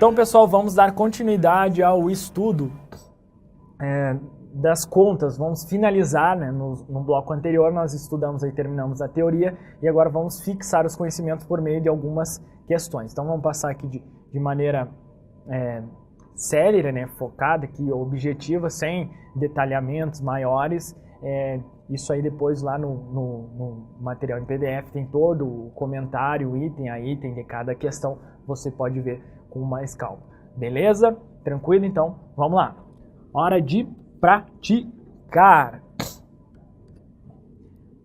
Então, pessoal, vamos dar continuidade ao estudo das contas. Vamos finalizar, né? No bloco anterior nós estudamos e terminamos a teoria e agora vamos fixar os conhecimentos por meio de algumas questões. Então, vamos passar aqui de maneira célere, né? Focada, aqui, objetiva, sem detalhamentos maiores. Isso aí depois lá no material em PDF tem todo o comentário, item a item de cada questão, você pode ver com mais calma. Beleza? Tranquilo? Então, vamos lá. Hora de praticar.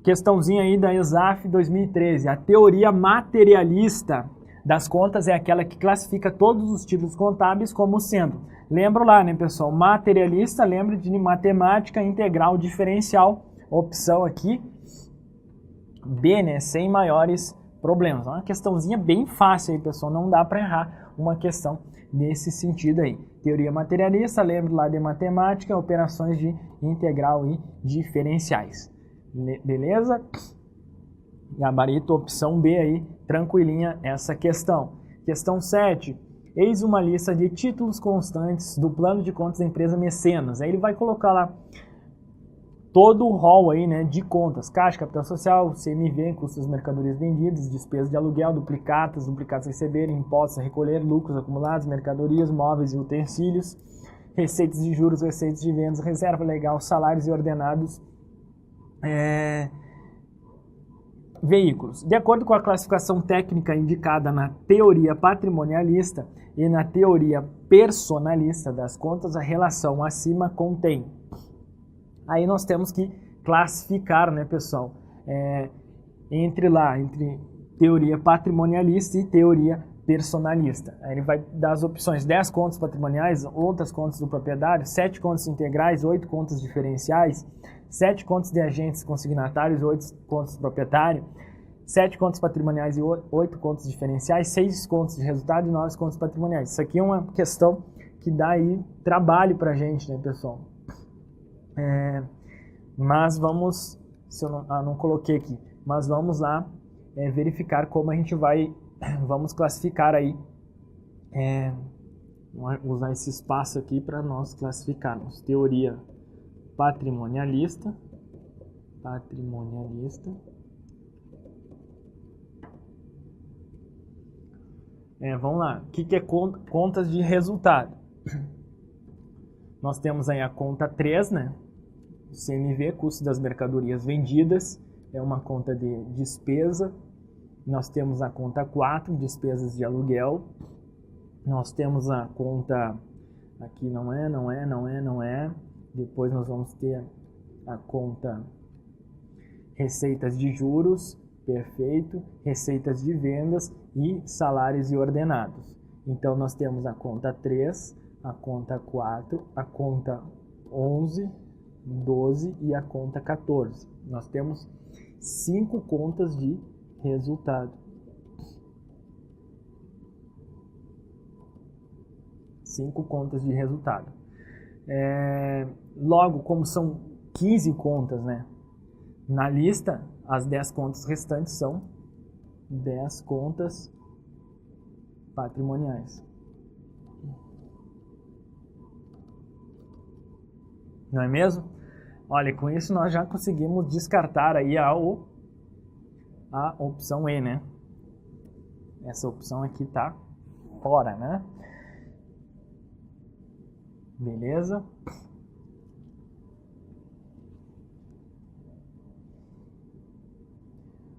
Questãozinha aí da ESAF 2013. A teoria materialista das contas é aquela que classifica todos os títulos contábeis como sendo. Lembra lá, né, pessoal? Materialista, lembra de matemática integral diferencial. Opção aqui B, né? Sem maiores problemas. É uma questãozinha bem fácil aí, pessoal. Não dá para errar uma questão nesse sentido aí. Teoria materialista, lembra lá de matemática, operações de integral e diferenciais. Beleza? Gabarito, opção B aí, tranquilinha essa questão. Questão 7. Eis uma lista de títulos constantes do plano de contas da empresa Mecenas. Aí ele vai colocar lá todo o rol aí, né, de contas: caixa, capital social, CMV, custos das mercadorias vendidas, despesas de aluguel, duplicatas a receber, impostos a recolher, lucros acumulados, mercadorias, móveis e utensílios, receitas de juros, receitas de vendas, reserva legal, salários e ordenados, veículos. De acordo com a classificação técnica indicada na teoria patrimonialista e na teoria personalista das contas, a relação acima contém. Aí nós temos que classificar, né, pessoal, entre teoria patrimonialista e teoria personalista. Aí ele vai dar as opções: 10 contas patrimoniais, outras contas do proprietário, 7 contas integrais, 8 contas diferenciais, 7 contas de agentes consignatários, 8 contas do proprietário, 7 contas patrimoniais e 8 contas diferenciais, 6 contas de resultado e 9 contas patrimoniais. Isso aqui é uma questão que dá aí trabalho pra gente, né, pessoal? Mas vamos, se eu não coloquei aqui, mas vamos lá verificar como a gente vamos classificar aí, vamos usar esse espaço aqui para nós classificarmos. Teoria patrimonialista, vamos lá, o que é contas de resultado? Nós temos aí a conta 3, né? CMV, custo das mercadorias vendidas, é uma conta de despesa. Nós temos a conta 4, despesas de aluguel. Nós temos a conta, aqui não é. Depois nós vamos ter a conta receitas de juros, perfeito, receitas de vendas e salários e ordenados. Então nós temos a conta 3, a conta 4, a conta 11, 12 e a conta 14. Nós temos 5 contas de resultado. 5 contas de resultado. Logo, como são 15 contas, né, na lista, as 10 contas restantes são 10 contas patrimoniais. Não é mesmo? Olha, com isso nós já conseguimos descartar aí a opção E, né? Essa opção aqui tá fora, né? Beleza?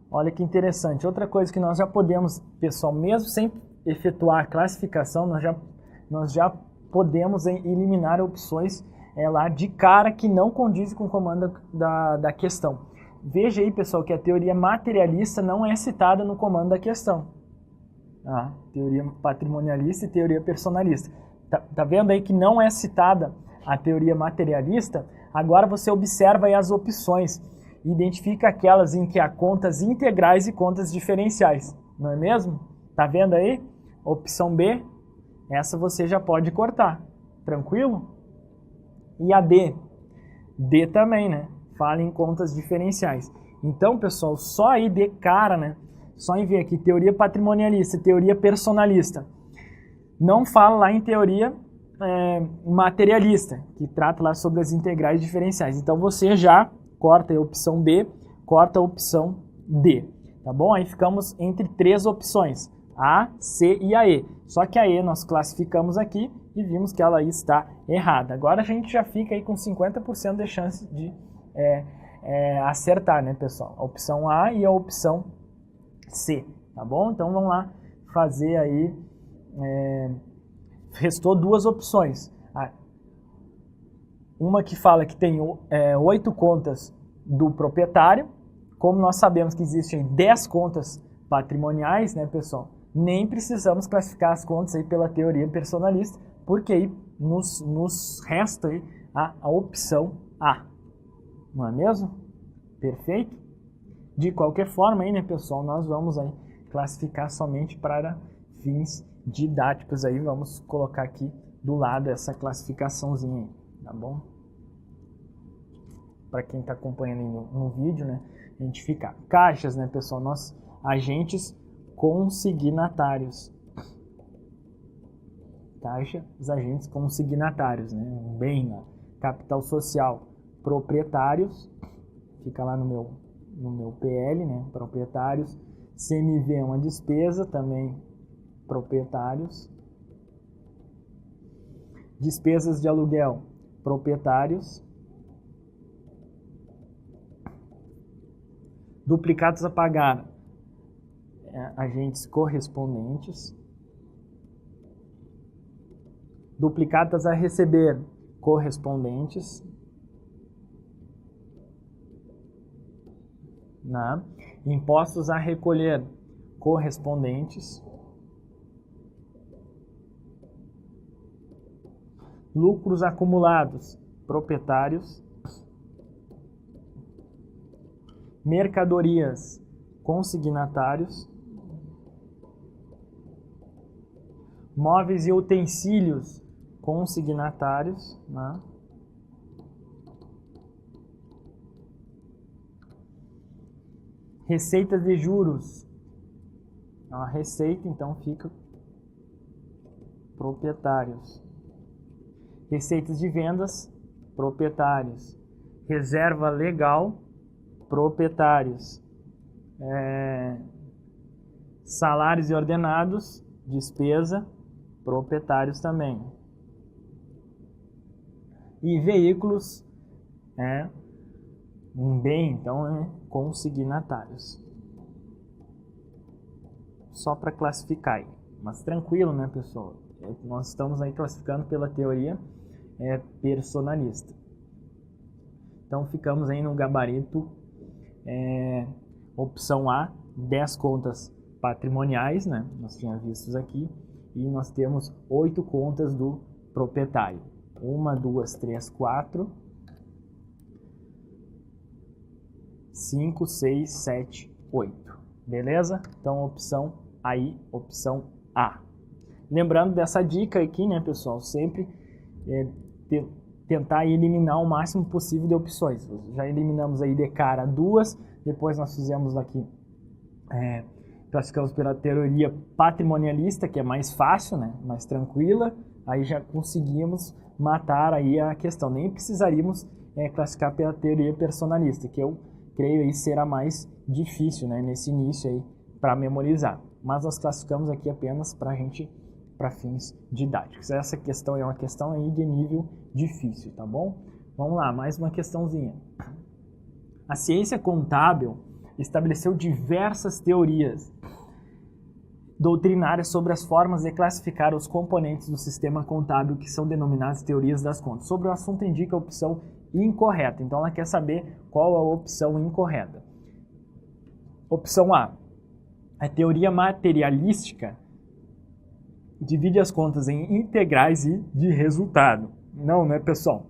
Olha que interessante. Outra coisa que nós já podemos, pessoal, mesmo sem efetuar a classificação, nós já podemos eliminar opções lá de cara que não condizem com o comando da questão. Veja aí, pessoal, que a teoria materialista não é citada no comando da questão. Teoria patrimonialista e teoria personalista. Tá vendo aí que não é citada a teoria materialista? Agora você observa aí as opções. Identifica aquelas em que há contas integrais e contas diferenciais. Não é mesmo? Tá vendo aí? Opção B, essa você já pode cortar. Tranquilo? E a D? D também, né? Fala em contas diferenciais. Então, pessoal, só aí de cara, né? Só em ver aqui teoria patrimonialista e teoria personalista. não fala lá em teoria materialista, que trata lá sobre as integrais diferenciais. Então você já corta a opção B, corta a opção D, tá bom? Aí ficamos entre três opções, A, C e a E. Só que a E nós classificamos aqui e vimos que ela aí está errada. Agora a gente já fica aí com 50% de chance de acertar, né, pessoal? A opção A e a opção C, tá bom? Então vamos lá fazer aí, restou duas opções. Uma que fala que tem 8 contas do proprietário. Como nós sabemos que existem 10 contas patrimoniais, né, pessoal? Nem precisamos classificar as contas aí pela teoria personalista, porque aí nos resta aí a opção A. Não é mesmo? Perfeito? De qualquer forma aí, né, pessoal, nós vamos aí classificar somente para fins didáticos aí. Vamos colocar aqui do lado essa classificaçãozinha aí, tá bom? Para quem está acompanhando no vídeo, né, identificar. Caixas, né, pessoal, nós agentes consignatários. Caixa, os agentes consignatários, né, um bem, né? Capital social, proprietários, fica lá no meu PL, né, proprietários. CMV é uma despesa, também proprietários. Despesas de aluguel, proprietários. Duplicados a pagar, agentes correspondentes. Duplicadas a receber, correspondentes. Impostos a recolher, correspondentes. Lucros acumulados, proprietários. Mercadorias, consignatários. Móveis e utensílios, consignatários, né? Receitas de juros, a receita então fica proprietários. Receitas de vendas, proprietários. Reserva legal, proprietários. Salários e ordenados, despesa, proprietários também. E veículos, um bem, então, consignatários. Só para classificar aí. Mas tranquilo, né, pessoal? Nós estamos aí classificando pela teoria personalista. Então ficamos aí no gabarito opção A, 10 contas patrimoniais, né? Nós tínhamos visto aqui. E nós temos 8 contas do proprietário. 1, 2, 3, 4, 5, 6, 7, 8. Beleza? Então opção aí, opção A. Lembrando dessa dica aqui, né, pessoal? Sempre tentar eliminar o máximo possível de opções. Já eliminamos aí de cara 2, depois nós fizemos aqui, classificamos pela teoria patrimonialista, que é mais fácil, né, mais tranquila. Aí já conseguimos matar aí a questão. Nem precisaríamos classificar pela teoria personalista, que eu creio aí será mais difícil, né, nesse início aí para memorizar. Mas nós classificamos aqui apenas para fins didáticos. Essa questão é uma questão aí de nível difícil, tá bom? Vamos lá, mais uma questãozinha. A ciência contábil estabeleceu diversas teorias doutrinárias sobre as formas de classificar os componentes do sistema contábil, que são denominadas teorias das contas. Sobre o assunto indica a opção incorreta. Então ela quer saber qual a opção incorreta. Opção A. A teoria materialística divide as contas em integrais e de resultado. Não, né, pessoal?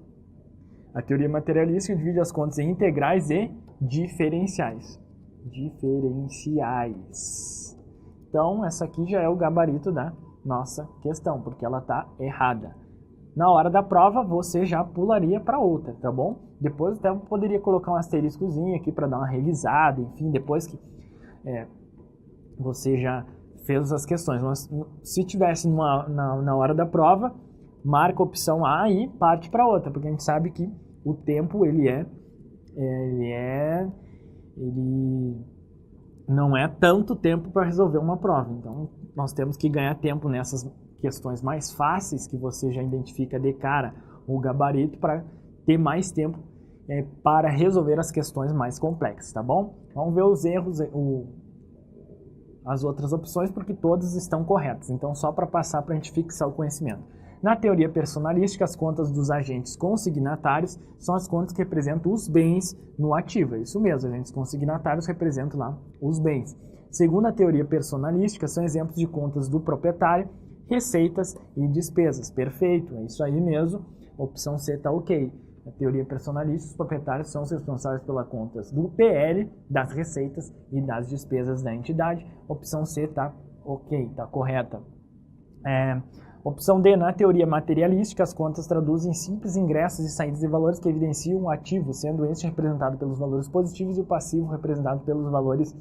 A teoria materialística divide as contas em integrais e diferenciais. Então, essa aqui já é o gabarito da nossa questão, porque ela está errada. Na hora da prova, você já pularia para outra, tá bom? Depois até poderia colocar um asteriscozinho aqui para dar uma revisada, enfim, depois que você já fez as questões. Mas, se tivesse na hora da prova, marca a opção A e parte para outra, porque a gente sabe que o tempo ele não é tanto tempo para resolver uma prova. Então, nós temos que ganhar tempo nessas questões mais fáceis, que você já identifica de cara o gabarito, para ter mais tempo para resolver as questões mais complexas, tá bom? Vamos ver os erros, as outras opções, porque todas estão corretas. Então, só para passar para a gente fixar o conhecimento. Na teoria personalística, as contas dos agentes consignatários são as contas que representam os bens no ativo. É isso mesmo, agentes consignatários representam lá os bens. Segundo a teoria personalística, são exemplos de contas do proprietário, receitas e despesas. Perfeito, é isso aí mesmo. Opção C está ok. Na teoria personalística, os proprietários são os responsáveis pelas contas do PL, das receitas e das despesas da entidade. Opção C está ok, está correta. Opção D, na teoria materialística, as contas traduzem simples ingressos e saídas de valores que evidenciam o ativo, sendo este representado pelos valores positivos e o passivo representado pelos valores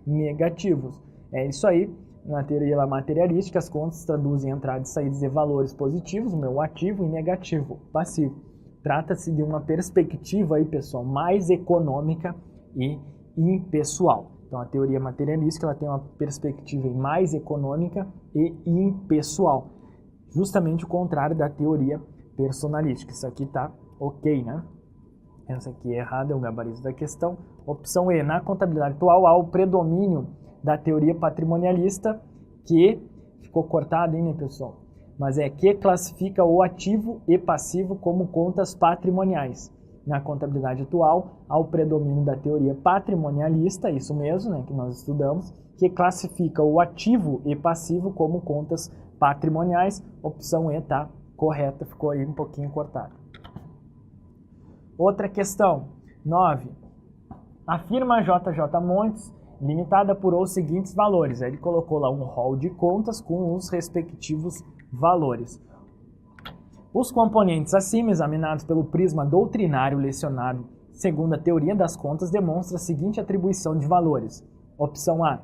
negativos. É isso aí. Na teoria materialística, as contas traduzem entradas e saídas de valores positivos, o meu ativo, e negativo, passivo. Trata-se de uma perspectiva aí, pessoal, mais econômica e impessoal. Então, a teoria materialística ela tem uma perspectiva mais econômica e impessoal. Justamente o contrário da teoria personalística. Isso aqui tá ok, né? Essa aqui é errada, é o gabarito da questão. Opção E, na contabilidade atual há o predomínio da teoria patrimonialista, que ficou cortado, hein, né, pessoal? Mas que classifica o ativo e passivo como contas patrimoniais. Na contabilidade atual há o predomínio da teoria patrimonialista, isso mesmo, né, que nós estudamos, que classifica o ativo e passivo como contas patrimoniais. Opção E está correta, ficou aí um pouquinho cortado. Outra questão, 9. A firma JJ Montes, limitada, apurou os seguintes valores. Aí ele colocou lá um rol de contas com os respectivos valores. Os componentes acima, examinados pelo prisma doutrinário lecionado segundo a teoria das contas, demonstram a seguinte atribuição de valores. Opção A,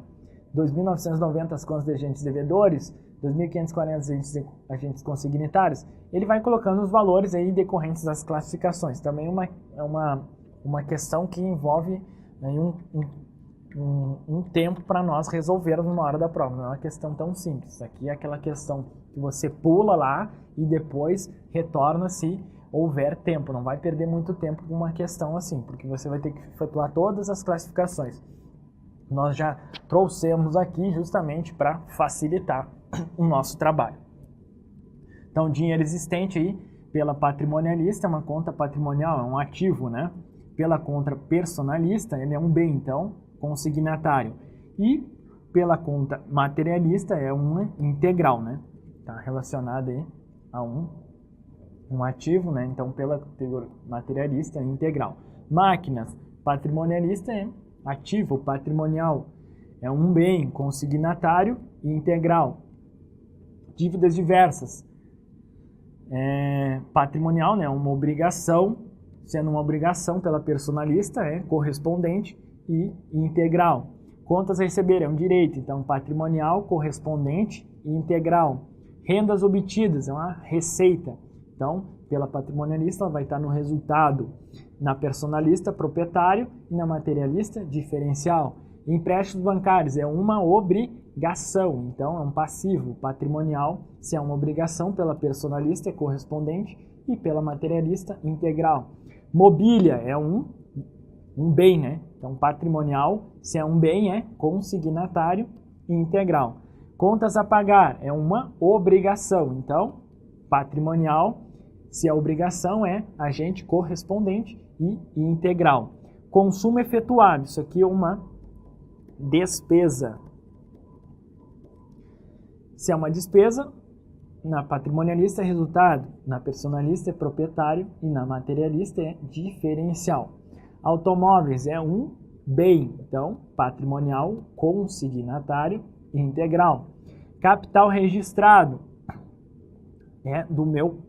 2.990 as contas de agentes devedores, 2.540 agentes consignatários. Ele vai colocando os valores aí decorrentes das classificações. Também é uma questão que envolve aí um tempo para nós resolvermos numa hora da prova. Não é uma questão tão simples. Isso aqui é aquela questão que você pula lá e depois retorna se houver tempo. Não vai perder muito tempo com uma questão assim, porque você vai ter que efetuar todas as classificações. Nós já trouxemos aqui justamente para facilitar o nosso trabalho. Então, dinheiro existente aí pela patrimonialista é uma conta patrimonial, é um ativo, né? Pela conta personalista, ele é um bem, então, consignatário. E pela conta materialista é uma integral, né? Está relacionado aí a um ativo, né? Então, pela materialista é integral. Máquinas, patrimonialista é ativo, patrimonial, é um bem consignatário e integral. Dívidas diversas, patrimonial, né? Uma obrigação, sendo uma obrigação pela personalista, é correspondente e integral. Contas a receber é um direito, então patrimonial, correspondente e integral. Rendas obtidas é uma receita, então pela patrimonialista ela vai estar no resultado. Na personalista, proprietário, e na materialista, diferencial. Empréstimos bancários é uma obrigação, então é um passivo. Patrimonial, se é uma obrigação, pela personalista é correspondente e pela materialista, integral. Mobília é um bem, né? Então, patrimonial, se é um bem, é consignatário e integral. Contas a pagar é uma obrigação, então, patrimonial, se a obrigação é agente correspondente e integral. Consumo efetuado, isso aqui é uma despesa. Se é uma despesa, na patrimonialista é resultado, na personalista é proprietário e na materialista é diferencial. Automóveis é um bem, então patrimonial, consignatário e integral. Capital registrado é do meu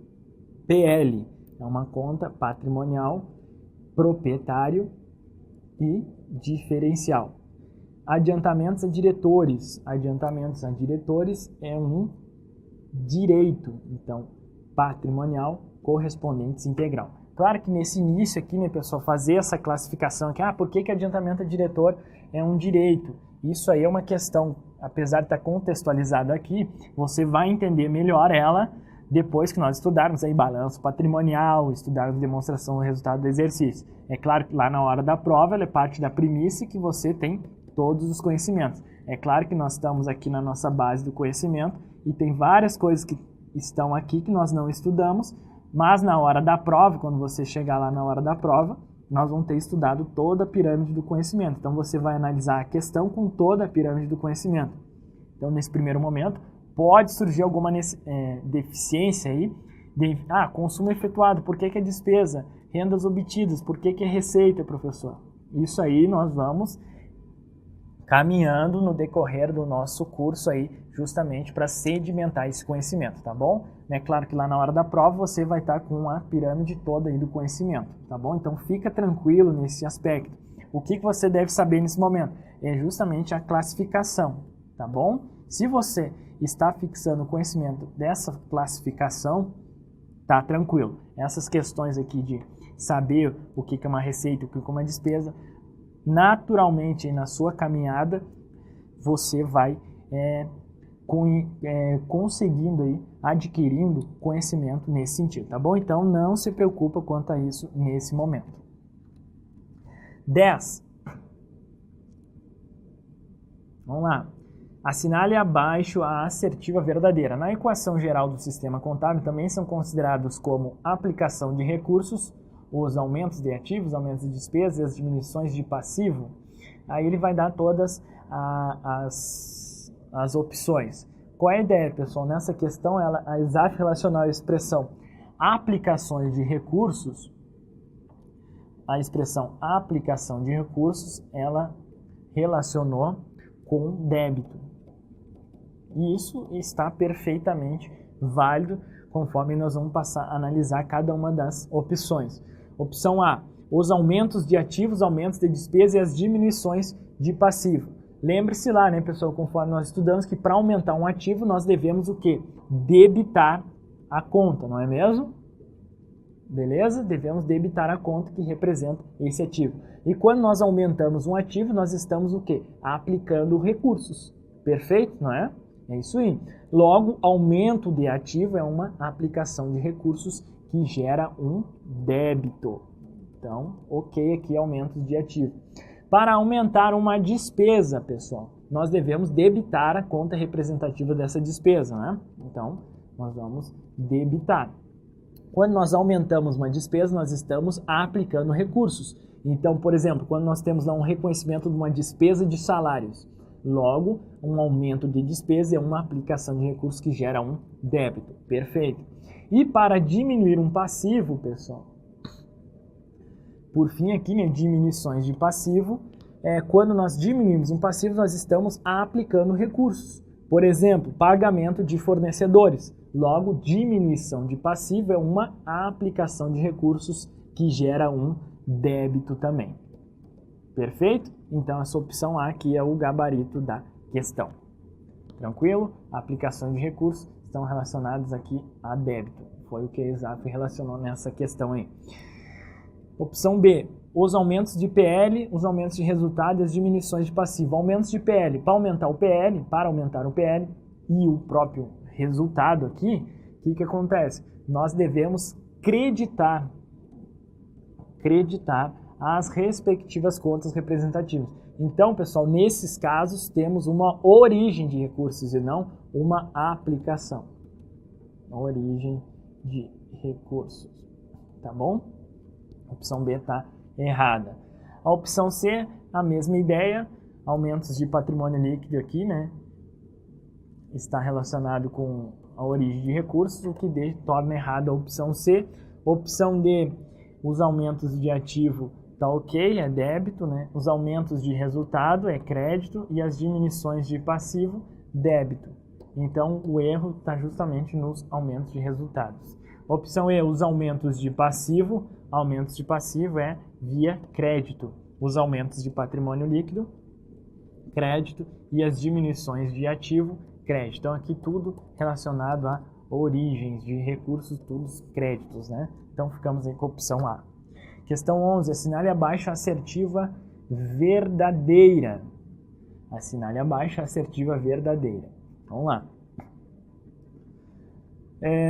PL, é uma conta patrimonial, proprietário e diferencial. Adiantamentos a diretores. Adiantamentos a diretores é um direito, então, patrimonial correspondentes integral. Claro que nesse início aqui, né, pessoal, fazer essa classificação aqui, por que adiantamento a diretor é um direito? Isso aí é uma questão, apesar de estar contextualizado aqui, você vai entender melhor ela depois que nós estudarmos aí balanço patrimonial, estudarmos demonstração do resultado do exercício. É claro que lá na hora da prova, ela é parte da premissa que você tem todos os conhecimentos. É claro que nós estamos aqui na nossa base do conhecimento e tem várias coisas que estão aqui que nós não estudamos, mas na hora da prova, quando você chegar lá na hora da prova, nós vamos ter estudado toda a pirâmide do conhecimento. Então você vai analisar a questão com toda a pirâmide do conhecimento. Então nesse primeiro momento, pode surgir alguma deficiência aí, consumo efetuado, por que é despesa? Rendas obtidas, por que é receita, professor? Isso aí nós vamos caminhando no decorrer do nosso curso aí, justamente para sedimentar esse conhecimento, tá bom? É claro que lá na hora da prova você vai estar com a pirâmide toda aí do conhecimento, tá bom? Então fica tranquilo nesse aspecto. O que você deve saber nesse momento? É justamente a classificação, tá bom? Se você está fixando o conhecimento dessa classificação, tá tranquilo. Essas questões aqui de saber o que é uma receita, o que é uma despesa, naturalmente na sua caminhada você vai conseguindo aí, adquirindo conhecimento nesse sentido, tá bom? Então não se preocupa quanto a isso nesse momento. 10. Vamos lá. Assinale abaixo a assertiva verdadeira. Na equação geral do sistema contábil também são considerados como aplicação de recursos os aumentos de ativos, aumentos de despesas e as diminuições de passivo. Aí ele vai dar todas as opções. Qual é a ideia, pessoal? Nessa questão, a ESAF relacionou a expressão aplicações de recursos, a expressão aplicação de recursos, ela relacionou com débito. E isso está perfeitamente válido, conforme nós vamos passar a analisar cada uma das opções. Opção A, os aumentos de ativos, aumentos de despesa e as diminuições de passivo. Lembre-se lá, né, pessoal, conforme nós estudamos, que para aumentar um ativo nós devemos o quê? Debitar a conta, não é mesmo? Beleza? Devemos debitar a conta que representa esse ativo. E quando nós aumentamos um ativo, nós estamos o quê? Aplicando recursos. Perfeito, não é? É isso aí. Logo, aumento de ativo é uma aplicação de recursos que gera um débito. Então, ok aqui, aumentos de ativo. Para aumentar uma despesa, pessoal, nós devemos debitar a conta representativa dessa despesa, né? Então, nós vamos debitar. Quando nós aumentamos uma despesa, nós estamos aplicando recursos. Então, por exemplo, quando nós temos lá um reconhecimento de uma despesa de salários, logo, um aumento de despesa é uma aplicação de recursos que gera um débito. Perfeito. E para diminuir um passivo, pessoal, por fim aqui, né, diminuições de passivo, quando nós diminuímos um passivo, nós estamos aplicando recursos. Por exemplo, pagamento de fornecedores. Logo, diminuição de passivo é uma aplicação de recursos que gera um débito também. Perfeito? Então, essa opção A aqui é o gabarito da questão. Tranquilo? Aplicações de recursos estão relacionadas aqui a débito. Foi o que a ESAF relacionou nessa questão aí. Opção B, os aumentos de PL, os aumentos de resultado e as diminuições de passivo. Aumentos de PL, para aumentar o PL e o próprio resultado aqui, o que acontece? Nós devemos creditar as respectivas contas representativas. Então, pessoal, nesses casos temos uma origem de recursos e não uma aplicação. Origem de recursos, tá bom? A opção B está errada. A opção C, a mesma ideia, aumentos de patrimônio líquido aqui, né? Está relacionado com a origem de recursos, o que torna errada a opção C. Opção D, os aumentos de ativo está ok, é débito, né? Os aumentos de resultado é crédito e as diminuições de passivo, débito. Então, o erro está justamente nos aumentos de resultados. Opção E, os aumentos de passivo é via crédito. Os aumentos de patrimônio líquido crédito, e as diminuições de ativo, crédito. Então aqui tudo relacionado a origens de recursos, todos créditos, né? Então ficamos aí com a opção A. Questão 11. Assinale abaixo a assertiva verdadeira. Assinale abaixo a assertiva verdadeira. Vamos lá.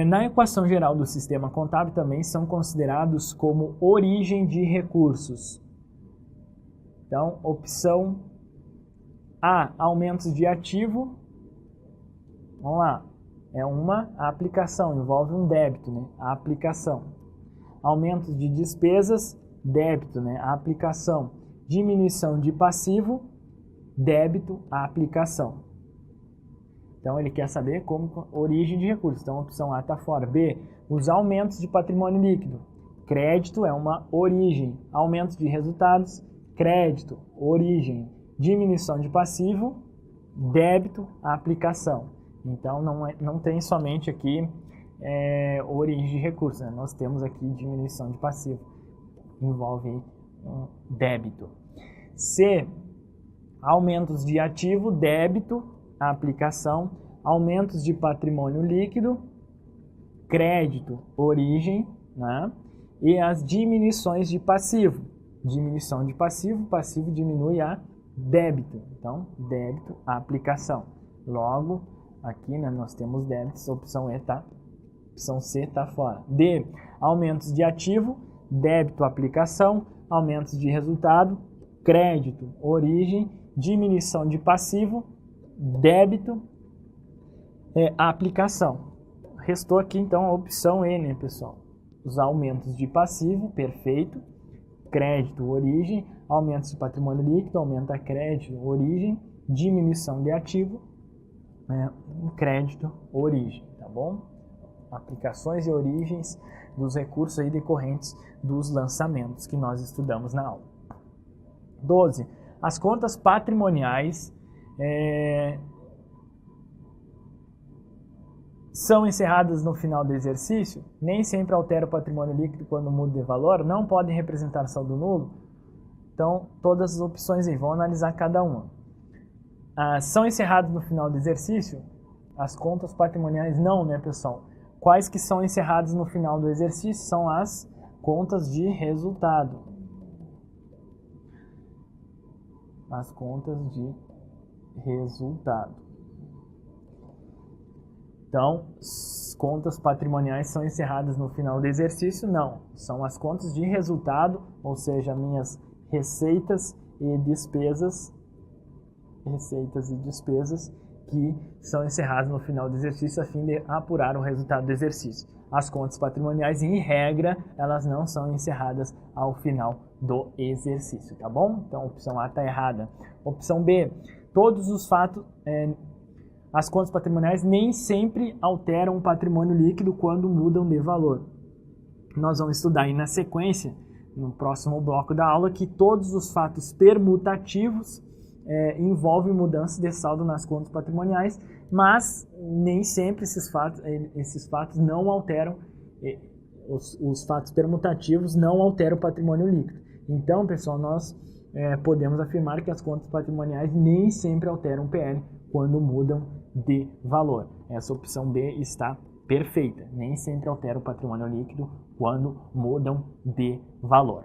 Na equação geral do sistema contábil também são considerados como origem de recursos. Então, opção A, aumentos de ativo. Vamos lá. É uma aplicação, envolve um débito, né? A aplicação. Aumentos de despesas, débito, né? A aplicação. Diminuição de passivo, débito, a aplicação. Então, ele quer saber como origem de recursos. Então, a opção A está fora. B, os aumentos de patrimônio líquido. Crédito é uma origem. Aumentos de resultados, crédito, origem. Diminuição de passivo, débito, aplicação. Então, não tem somente aqui origem de recursos, né? Nós temos aqui diminuição de passivo. Envolve um débito. C, aumentos de ativo, débito, a aplicação, aumentos de patrimônio líquido, crédito, origem, né? E as diminuições de passivo. Diminuição de passivo, passivo diminui a débito. Então, débito, a aplicação. Logo, aqui, né, nós temos débitos, a opção E tá, opção C está fora. D, aumentos de ativo, débito, aplicação, aumentos de resultado, crédito, origem, diminuição de passivo, débito, a aplicação. Restou aqui então a opção E, né, pessoal? Os aumentos de passivo, perfeito, crédito, origem, aumentos de patrimônio líquido, aumenta crédito, origem, diminuição de ativo, crédito, origem, tá bom? Aplicações e origens dos recursos aí decorrentes dos lançamentos que nós estudamos na aula. 12. As contas patrimoniais são encerradas no final do exercício, nem sempre altera o patrimônio líquido quando muda de valor, não podem representar saldo nulo. Então, todas as opções aí, vão analisar cada uma. São encerradas no final do exercício? As contas patrimoniais não, né, pessoal? Quais que são encerradas no final do exercício? São as contas de resultado. As contas de resultado. Então, contas patrimoniais são encerradas no final do exercício? Não. São as contas de resultado, ou seja, minhas receitas e despesas, que são encerradas no final do exercício a fim de apurar o resultado do exercício. As contas patrimoniais, em regra, elas não são encerradas ao final do exercício, tá bom? Então, a opção A está errada. Opção B, todos os fatos, as contas patrimoniais nem sempre alteram o patrimônio líquido quando mudam de valor. Nós vamos estudar aí na sequência, no próximo bloco da aula, que todos os fatos permutativos envolvem mudança de saldo nas contas patrimoniais, mas nem sempre esses fatos não alteram, os fatos permutativos não alteram o patrimônio líquido. Então, pessoal, nós podemos afirmar que as contas patrimoniais nem sempre alteram o PL quando mudam de valor. Essa opção B está perfeita. Nem sempre altera o patrimônio líquido quando mudam de valor.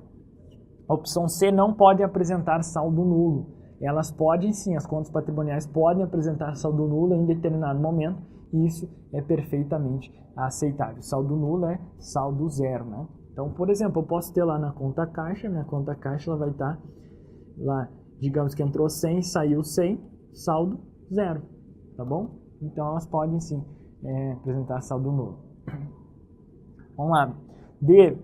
A opção C não pode apresentar saldo nulo. Elas podem sim, as contas patrimoniais podem apresentar saldo nulo em determinado momento, e isso é perfeitamente aceitável. Saldo nulo é saldo zero, né? Então, por exemplo, eu posso ter lá na conta caixa, minha conta caixa ela vai estar lá, digamos que entrou 100, saiu 100, saldo zero, tá bom? Então, elas podem sim apresentar saldo nulo. Vamos lá. D.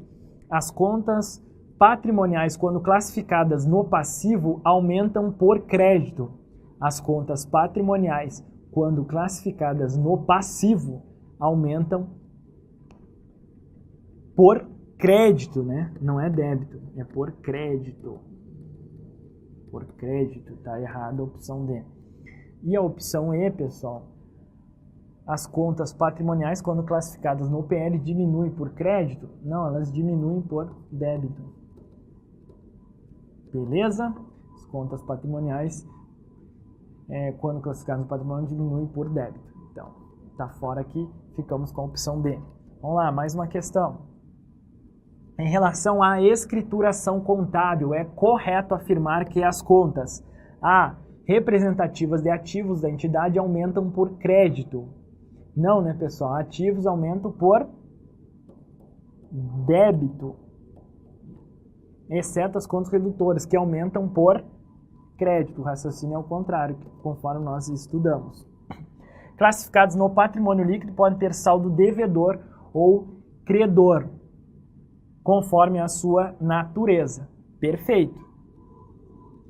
As contas patrimoniais, quando classificadas no passivo, aumentam por crédito. As contas patrimoniais, quando classificadas no passivo, aumentam por crédito, né? Não é débito, é por crédito. Por crédito, tá errada a opção D. E a opção E, pessoal, as contas patrimoniais, quando classificadas no PL, diminuem por crédito? Não, elas diminuem por débito. Beleza? As contas patrimoniais quando classificados no patrimônio, diminui por débito. Então, está fora aqui, ficamos com a opção B. Vamos lá, mais uma questão. Em relação à escrituração contábil, é correto afirmar que as contas A, representativas de ativos da entidade aumentam por crédito. Não, né, pessoal? Ativos aumentam por débito, exceto as contas redutoras, que aumentam por crédito. O raciocínio é o contrário, conforme nós estudamos. Classificados no patrimônio líquido podem ter saldo devedor ou credor, conforme a sua natureza. Perfeito.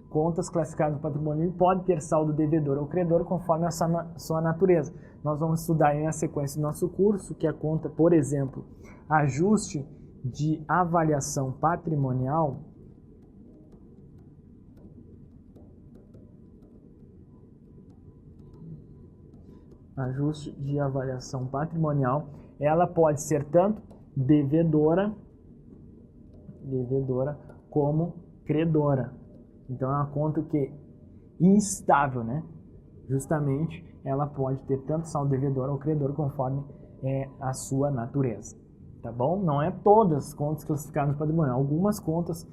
Contas classificadas no patrimônio líquido podem ter saldo devedor ou credor, conforme a sua natureza. Nós vamos estudar aí na sequência do nosso curso, que a conta, por exemplo, ajuste de avaliação patrimonial, ela pode ser tanto devedora como credora. Então é uma conta que é instável, né? Justamente ela pode ter tanto saldo devedor ou credor conforme a sua natureza. Tá bom? Não é todas as contas classificadas no patrimônio. Algumas contas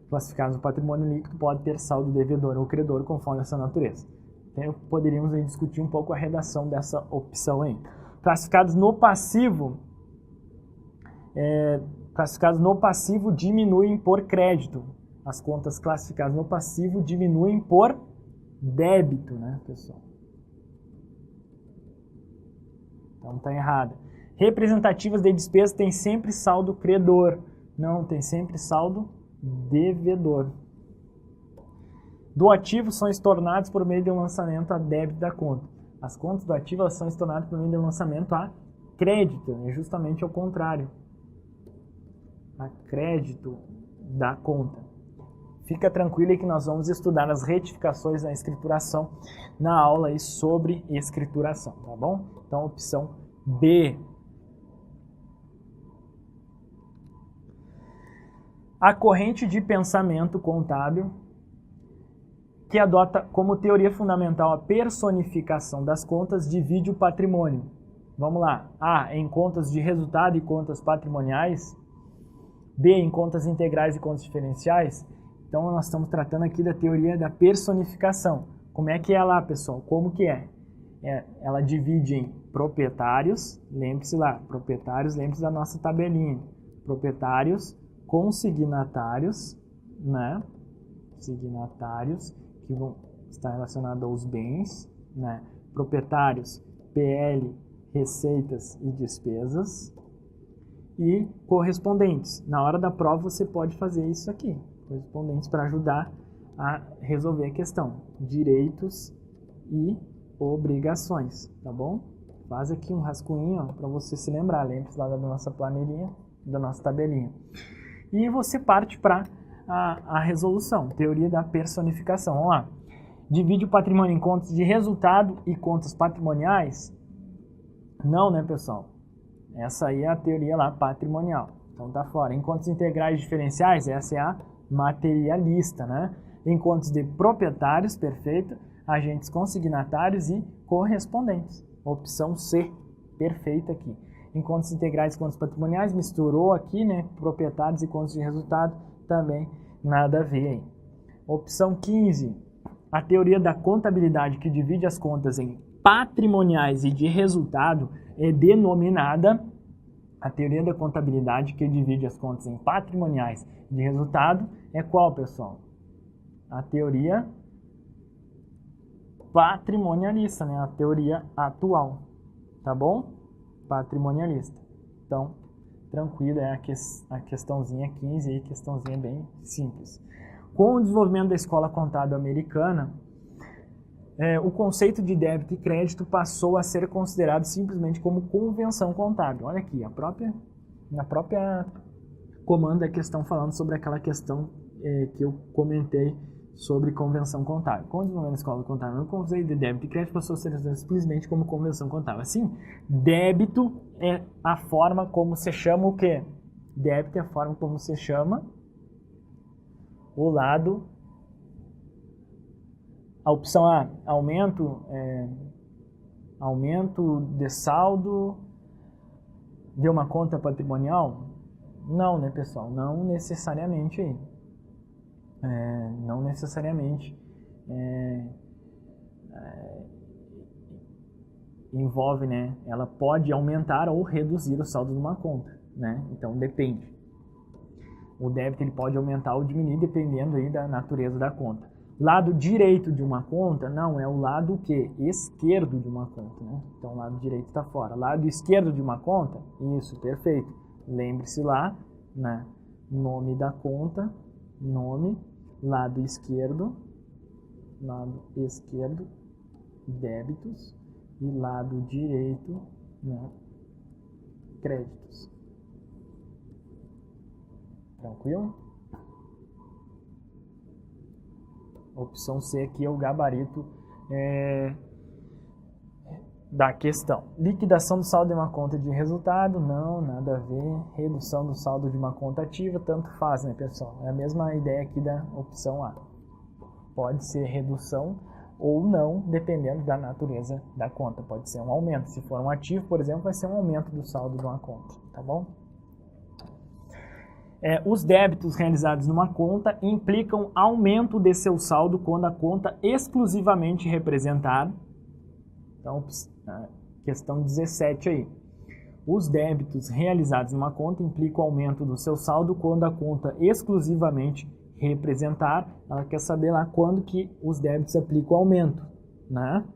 classificadas no patrimônio líquido podem ter saldo devedor ou credor conforme essa natureza. Então, poderíamos aí discutir um pouco a redação dessa opção aí. Classificados no passivo diminuem por crédito. As contas classificadas no passivo diminuem por débito, né, pessoal? Então tá errado. Representativas de despesa tem sempre saldo credor. Não, tem sempre saldo devedor. Do ativo são estornados por meio de um lançamento a débito da conta. As contas do ativo elas são estornadas por meio de um lançamento a crédito. É justamente ao contrário. A crédito da conta. Fica tranquilo aí que nós vamos estudar as retificações na escrituração na aula aí sobre escrituração, tá bom? Então, opção B. A corrente de pensamento contábil que adota como teoria fundamental a personificação das contas divide o patrimônio. Vamos lá. A, em contas de resultado e contas patrimoniais. B, em contas integrais e contas diferenciais. Então, nós estamos tratando aqui da teoria da personificação. Como é que é lá, pessoal? Como que é? Ela divide em proprietários, lembre-se lá, proprietários, lembre-se da nossa tabelinha. Proprietários, consignatários, né? Signatários, que vão estar relacionados aos bens, né? Proprietários, PL, receitas e despesas. E correspondentes. Na hora da prova você pode fazer isso aqui. Correspondentes para ajudar a resolver a questão. Direitos e obrigações, tá bom? Faz aqui um rascunho para você se lembrar. Lembre-se lá da nossa planilhinha, da nossa tabelinha. E você parte para a resolução. Teoria da personificação. Vamos lá. Divide o patrimônio em contas de resultado e contas patrimoniais? Não, né, pessoal? Essa aí é a teoria lá patrimonial. Então tá fora. Em contas integrais diferenciais, essa é a materialista, né? Em contas de proprietários, perfeito. Agentes consignatários e correspondentes. Opção C, perfeita aqui. Em contas integrais e contas patrimoniais, misturou aqui, né? Proprietários e contas de resultado, também nada a ver aí. Opção 15, a teoria da contabilidade que divide as contas em patrimoniais e de resultado é denominada, a teoria da contabilidade que divide as contas em patrimoniais e de resultado é qual, pessoal? A teoria patrimonialista, né? A teoria atual, tá bom? Patrimonialista. Então, tranquilo, é a questãozinha 15 aí, questãozinha bem simples. Com o desenvolvimento da escola contábil americana, o conceito de débito e crédito passou a ser considerado simplesmente como convenção contábil. Olha aqui, na própria comando da questão falando sobre aquela questão que eu comentei sobre convenção contábil. Com o desenvolvimento da escola contábil, o conceito de débito e crédito passou a ser simplesmente como convenção contábil. Assim, débito é a forma como se chama o quê? Débito é a forma como se chama o lado A opção A, aumento de saldo de uma conta patrimonial? Não, né, pessoal? Não necessariamente aí. Não necessariamente envolve, né? Ela pode aumentar ou reduzir o saldo de uma conta, né? Então depende. O débito ele pode aumentar ou diminuir dependendo aí da natureza da conta. Lado direito de uma conta, não, é o lado que? Esquerdo de uma conta, né? Então o lado direito está fora. Lado esquerdo de uma conta, isso, perfeito. Lembre-se lá, né? Nome da conta, nome, lado esquerdo, débitos, e lado direito, né? Créditos. Tranquilo? Opção C aqui é o gabarito da questão. Liquidação do saldo de uma conta de resultado, não, nada a ver. Redução do saldo de uma conta ativa, tanto faz, né, pessoal? É a mesma ideia aqui da opção A. Pode ser redução ou não, dependendo da natureza da conta. Pode ser um aumento. Se for um ativo, por exemplo, vai ser um aumento do saldo de uma conta, tá bom? Os débitos realizados numa conta implicam aumento de seu saldo quando a conta exclusivamente representar. Então, questão 17 aí. Os débitos realizados numa conta implicam aumento do seu saldo quando a conta exclusivamente representar. Ela quer saber lá quando que os débitos aplicam aumento, né?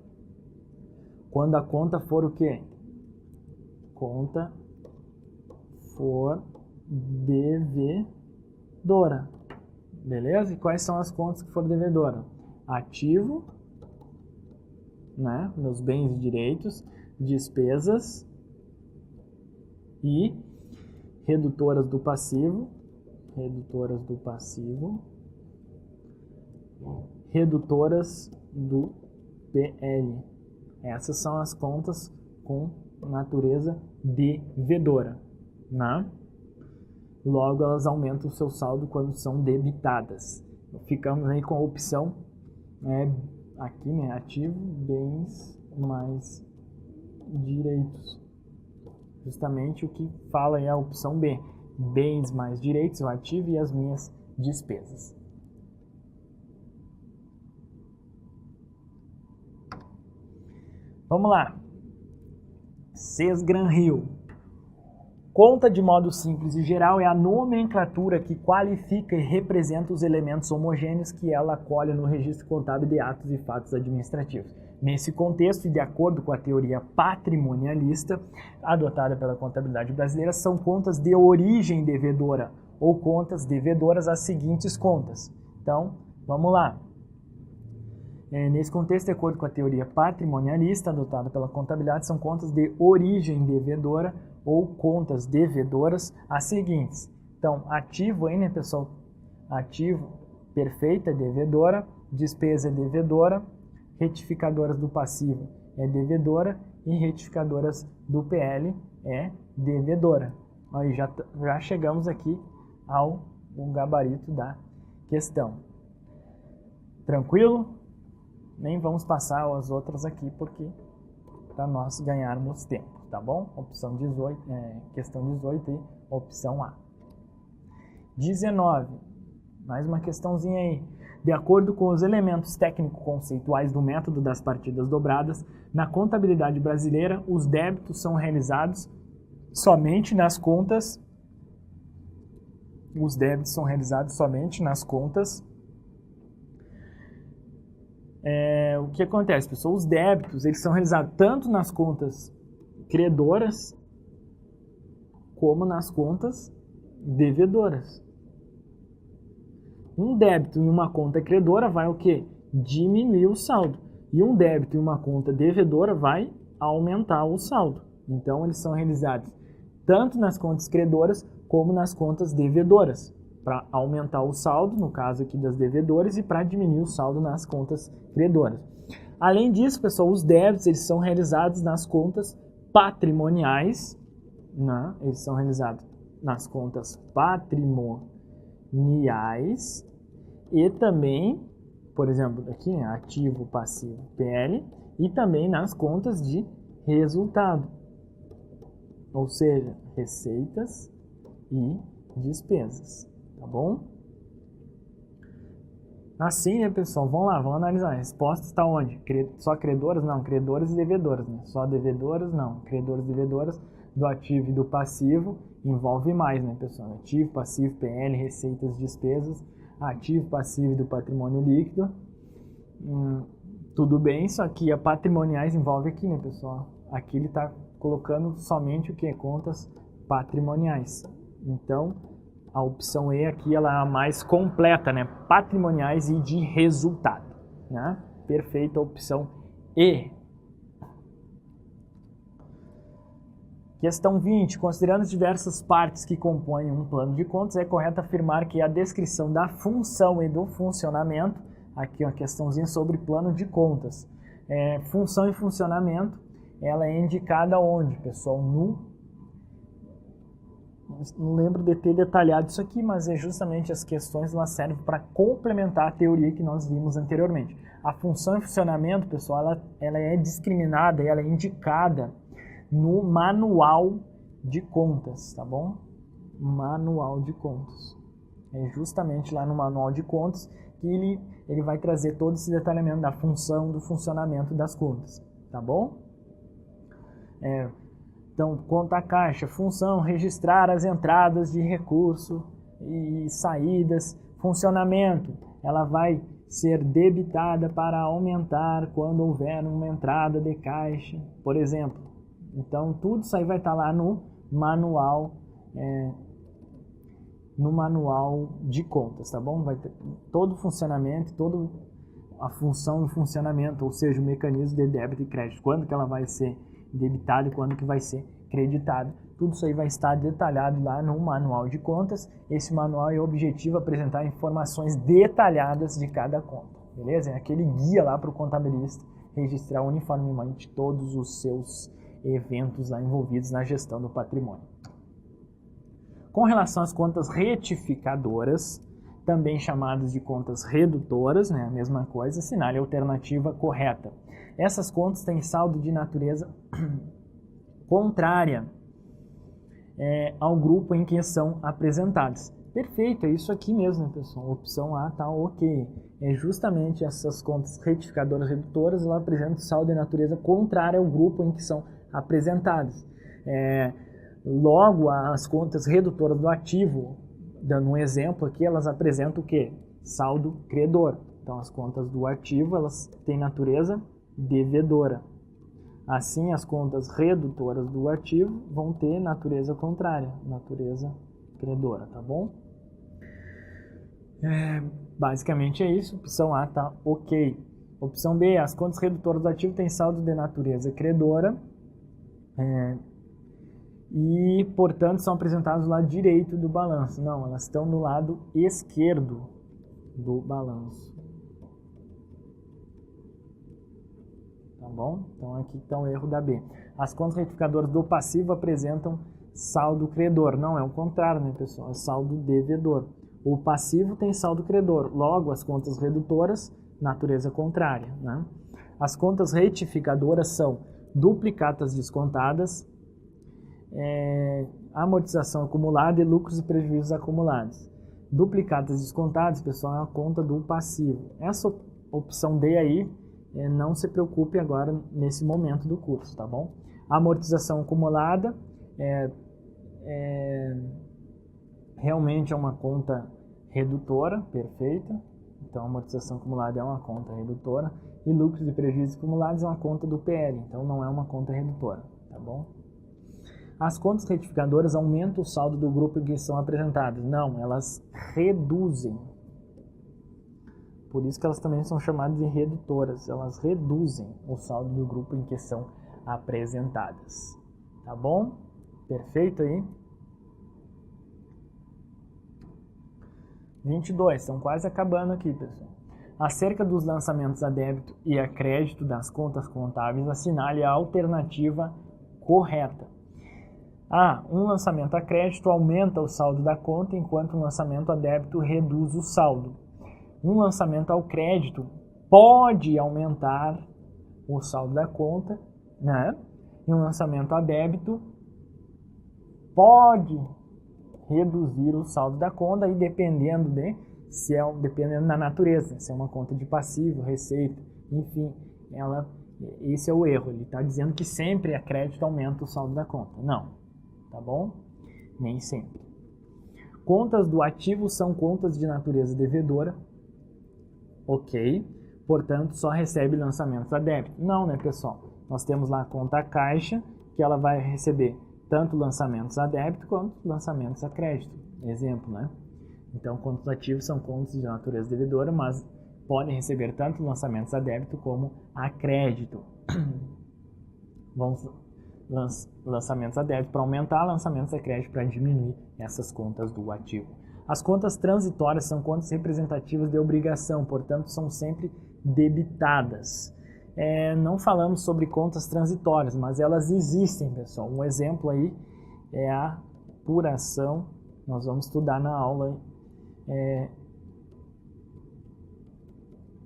Quando a conta for o quê? Conta for devedora. Beleza? E quais são as contas que for devedora? Ativo, né? Meus bens e direitos, despesas e redutoras do passivo, redutoras do PL. Essas são as contas com natureza devedora, né? Logo, elas aumentam o seu saldo quando são debitadas. Ficamos aí com a opção aqui, né? Ativo, bens mais direitos. Justamente o que fala aí a opção B. Bens mais direitos, o ativo e as minhas despesas. Vamos lá. Sesgran-Hill. Conta de modo simples e geral é a nomenclatura que qualifica e representa os elementos homogêneos que ela acolhe no registro contábil de atos e fatos administrativos. Nesse contexto, e de acordo com a teoria patrimonialista adotada pela contabilidade brasileira, são contas de origem devedora ou contas devedoras as seguintes contas. Então, vamos lá. Nesse contexto, de acordo com a teoria patrimonialista adotada pela contabilidade, são contas de origem devedora ou contas devedoras as seguintes. Então, ativo aí, né, pessoal? Ativo, perfeita, devedora. Despesa é devedora. Retificadoras do passivo é devedora. E retificadoras do PL é devedora. Aí já chegamos aqui ao gabarito da questão. Tranquilo? Nem vamos passar as outras aqui porque para nós ganharmos tempo, tá bom? Opção 18, questão 18 e opção A. 19. Mais uma questãozinha aí. De acordo com os elementos técnico-conceituais do método das partidas dobradas, na contabilidade brasileira, os débitos são realizados somente nas contas. Os débitos são realizados somente nas contas. O que acontece, pessoal? Os débitos eles são realizados tanto nas contas credoras como nas contas devedoras. Um débito em uma conta credora vai o quê? Diminuir o saldo. E um débito em uma conta devedora vai aumentar o saldo. Então, eles são realizados tanto nas contas credoras como nas contas devedoras, para aumentar o saldo, no caso aqui das devedoras, e para diminuir o saldo nas contas credoras. Além disso, pessoal, os débitos eles são realizados nas contas patrimoniais, né? Eles são realizados nas contas patrimoniais e também por exemplo, aqui, né, ativo, passivo, PL, e também nas contas de resultado, ou seja, receitas e despesas, tá bom? Assim, né, pessoal, vamos lá, vamos analisar. A resposta está onde? Só credores? Não, credores e devedores, né? Só devedores? Não, credores e devedores do ativo e do passivo envolve mais, né, pessoal? Ativo, passivo, PL, receitas, despesas, ativo, passivo do patrimônio líquido. Tudo bem, só que a patrimoniais envolve aqui, né, pessoal? Aqui ele está colocando somente o que? Contas patrimoniais. Então, a opção E aqui ela é a mais completa, né? Patrimoniais e de resultado, né? Perfeita opção E. Questão 20. Considerando as diversas partes que compõem um plano de contas, é correto afirmar que a descrição da função e do funcionamento, aqui uma questãozinha sobre plano de contas. Função e funcionamento, ela é indicada onde, pessoal? Não lembro de ter detalhado isso aqui, mas é justamente as questões elas servem para complementar a teoria que nós vimos anteriormente. A função e funcionamento, pessoal, ela é discriminada, ela é indicada no manual de contas, tá bom? Manual de contas. É justamente lá no manual de contas que ele vai trazer todo esse detalhamento da função, do funcionamento das contas, tá bom? Então, conta caixa, função, registrar as entradas de recurso e saídas. Funcionamento, ela vai ser debitada para aumentar quando houver uma entrada de caixa, por exemplo. Então, tudo isso aí vai estar lá no manual de contas, tá bom? Vai ter todo o funcionamento, toda a função e funcionamento, ou seja, o mecanismo de débito e crédito, quando que ela vai ser debitada e quando que vai ser creditada. Tudo isso aí vai estar detalhado lá no manual de contas. Esse manual é o objetivo apresentar informações detalhadas de cada conta, beleza? É aquele guia lá para o contabilista registrar uniformemente todos os seus eventos lá envolvidos na gestão do patrimônio. Com relação às contas retificadoras, também chamadas de contas redutoras, né, a mesma coisa, assinale a alternativa correta. Essas contas têm saldo de natureza contrária ao grupo em que são apresentadas. Perfeito, é isso aqui mesmo, né, pessoal? Opção A tá ok. É justamente essas contas retificadoras redutoras, ela apresenta saldo de natureza contrária ao grupo em que são apresentadas. Logo, as contas redutoras do ativo, dando um exemplo aqui, elas apresentam o quê? Saldo credor. Então, as contas do ativo, elas têm natureza devedora. Assim, as contas redutoras do ativo vão ter natureza contrária, natureza credora, tá bom? Basicamente é isso. Opção A tá ok. Opção B, as contas redutoras do ativo têm saldo de natureza credora e, portanto, são apresentadas do lado direito do balanço. Não, elas estão no lado esquerdo do balanço. Tá bom? Então aqui está o erro da B. As contas retificadoras do passivo apresentam saldo credor. Não, é o contrário, né, pessoal? É saldo devedor. O passivo tem saldo credor. Logo, as contas redutoras, natureza contrária, né? As contas retificadoras são duplicatas descontadas, amortização acumulada e lucros e prejuízos acumulados. Duplicatas descontadas, pessoal, é a conta do passivo. Essa opção D aí, não se preocupe agora nesse momento do curso, tá bom? Amortização acumulada realmente é uma conta redutora, perfeita. Então, a amortização acumulada é uma conta redutora. E lucros e prejuízos acumulados é uma conta do PL, então não é uma conta redutora, tá bom? As contas retificadoras aumentam o saldo do grupo em que são apresentadas. Não, elas reduzem. Por isso que elas também são chamadas de redutoras. Elas reduzem o saldo do grupo em que são apresentadas. Tá bom? Perfeito aí? 22. Estão quase acabando aqui, pessoal. Acerca dos lançamentos a débito e a crédito das contas contábeis, assinale a alternativa correta. Um lançamento a crédito aumenta o saldo da conta, enquanto um lançamento a débito reduz o saldo. Um lançamento ao crédito pode aumentar o saldo da conta, né? E um lançamento a débito pode reduzir o saldo da conta, e dependendo dependendo da natureza, se é uma conta de passivo, receita, enfim, esse é o erro. Ele está dizendo que sempre a crédito aumenta o saldo da conta. Não, tá bom? Nem sempre. Contas do ativo são contas de natureza devedora, ok? Portanto, só recebe lançamentos a débito. Não, né, pessoal? Nós temos lá a conta caixa, que ela vai receber tanto lançamentos a débito quanto lançamentos a crédito. Exemplo, né? Então, contas ativos são contas de natureza devedora, mas podem receber tanto lançamentos a débito como a crédito. Vamos lançamentos a débito para aumentar, lançamentos a crédito para diminuir essas contas do ativo. As contas transitórias são contas representativas de obrigação, portanto, são sempre debitadas. Não falamos sobre contas transitórias, mas elas existem, pessoal. Um exemplo aí é a apuração. Nós vamos estudar na aula